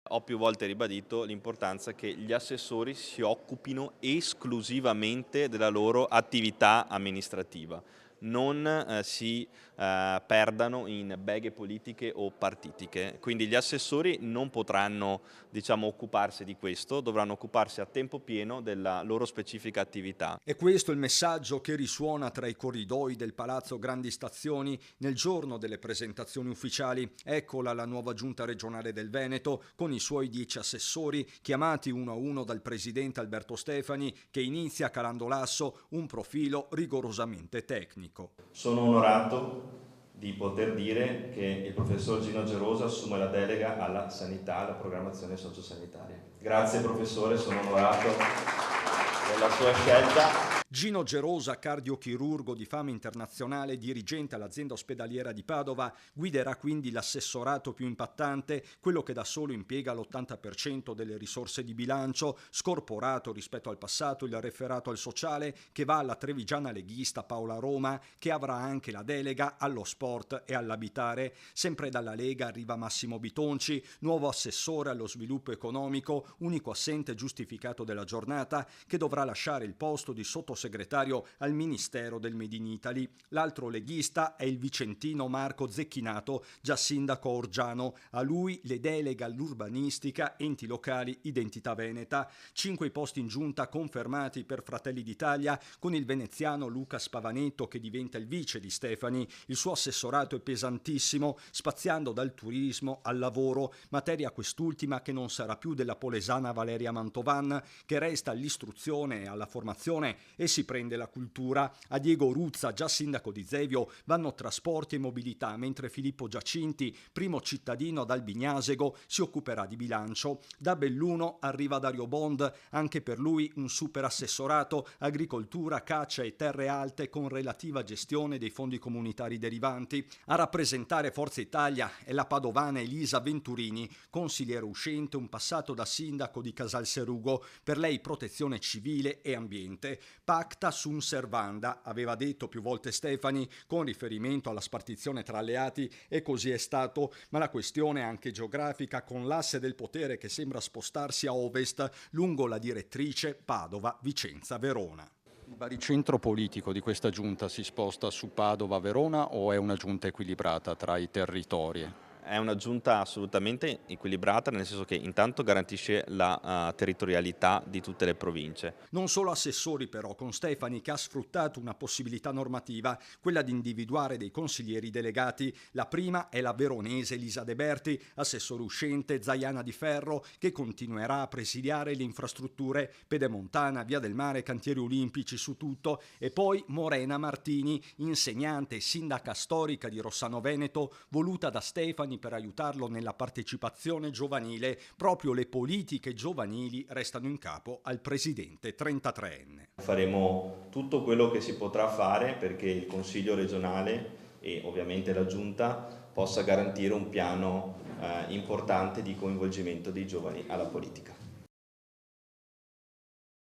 Ho più volte ribadito l'importanza che gli assessori si occupino esclusivamente della loro attività amministrativa, non si perdano in beghe politiche o partitiche. Quindi gli assessori non potranno, diciamo, occuparsi di questo, dovranno occuparsi a tempo pieno della loro specifica attività. È questo il messaggio che risuona tra i corridoi del Palazzo Grandi Stazioni nel giorno delle presentazioni ufficiali. Eccola la nuova giunta regionale del Veneto con i suoi 10 assessori chiamati uno a uno dal presidente Alberto Stefani, che inizia calando l'asso un profilo rigorosamente tecnico. Sono onorato di poter dire che il professor Gino Gerosa assume la delega alla sanità, alla programmazione sociosanitaria. Grazie professore, sono onorato della sua scelta. Gino Gerosa, cardiochirurgo di fama internazionale, dirigente all'azienda ospedaliera di Padova, guiderà quindi l'assessorato più impattante, quello che da solo impiega l'80% delle risorse di bilancio, scorporato rispetto al passato il referato al sociale, che va alla trevigiana leghista Paola Roma, che avrà anche la delega allo sport e all'abitare. Sempre dalla Lega arriva Massimo Bitonci, nuovo assessore allo sviluppo economico, unico assente giustificato della giornata, che dovrà lasciare il posto di sottosegretario al Ministero del Made in Italy. L'altro leghista è il vicentino Marco Zecchinato, già sindaco Orgiano. A lui le delega all'urbanistica, enti locali, identità veneta. 5 posti in giunta confermati per Fratelli d'Italia, con il veneziano Luca Spavanetto che diventa il vice di Stefani. Il suo assessorato è pesantissimo, spaziando dal turismo al lavoro, materia quest'ultima che non sarà più della polesana Valeria Mantovan, che resta all'istruzione e alla formazione e si prende la cultura. A Diego Ruzza, già sindaco di Zevio, vanno trasporti e mobilità, mentre Filippo Giacinti, primo cittadino ad Albignasego, si occuperà di bilancio. Da Belluno arriva Dario Bond, anche per lui un super assessorato, agricoltura, caccia e terre alte con relativa gestione dei fondi comunitari derivanti. A rappresentare Forza Italia è la padovana Elisa Venturini, consigliere uscente, un passato da sindaco di Casalserugo, per lei protezione civile e ambiente. Pacta sunt servanda, aveva detto più volte Stefani, con riferimento alla spartizione tra alleati, e così è stato, ma la questione è anche geografica, con l'asse del potere che sembra spostarsi a ovest lungo la direttrice Padova-Vicenza-Verona. Il baricentro politico di questa giunta si sposta su Padova-Verona o è una giunta equilibrata tra i territori? È una giunta assolutamente equilibrata, nel senso che intanto garantisce la territorialità di tutte le province. Non solo assessori però, con Stefani che ha sfruttato una possibilità normativa, quella di individuare dei consiglieri delegati. La prima è la veronese Elisa De Berti, assessore uscente, Zaiana Di Ferro, che continuerà a presidiare le infrastrutture, Pedemontana, Via del Mare, cantieri olimpici, su tutto, e poi Morena Martini, insegnante e sindaca storica di Rossano Veneto, voluta da Stefani per aiutarlo nella partecipazione giovanile. Proprio le politiche giovanili restano in capo al presidente 33enne. Faremo tutto quello che si potrà fare perché il Consiglio regionale e ovviamente la Giunta possa garantire un piano importante di coinvolgimento dei giovani alla politica.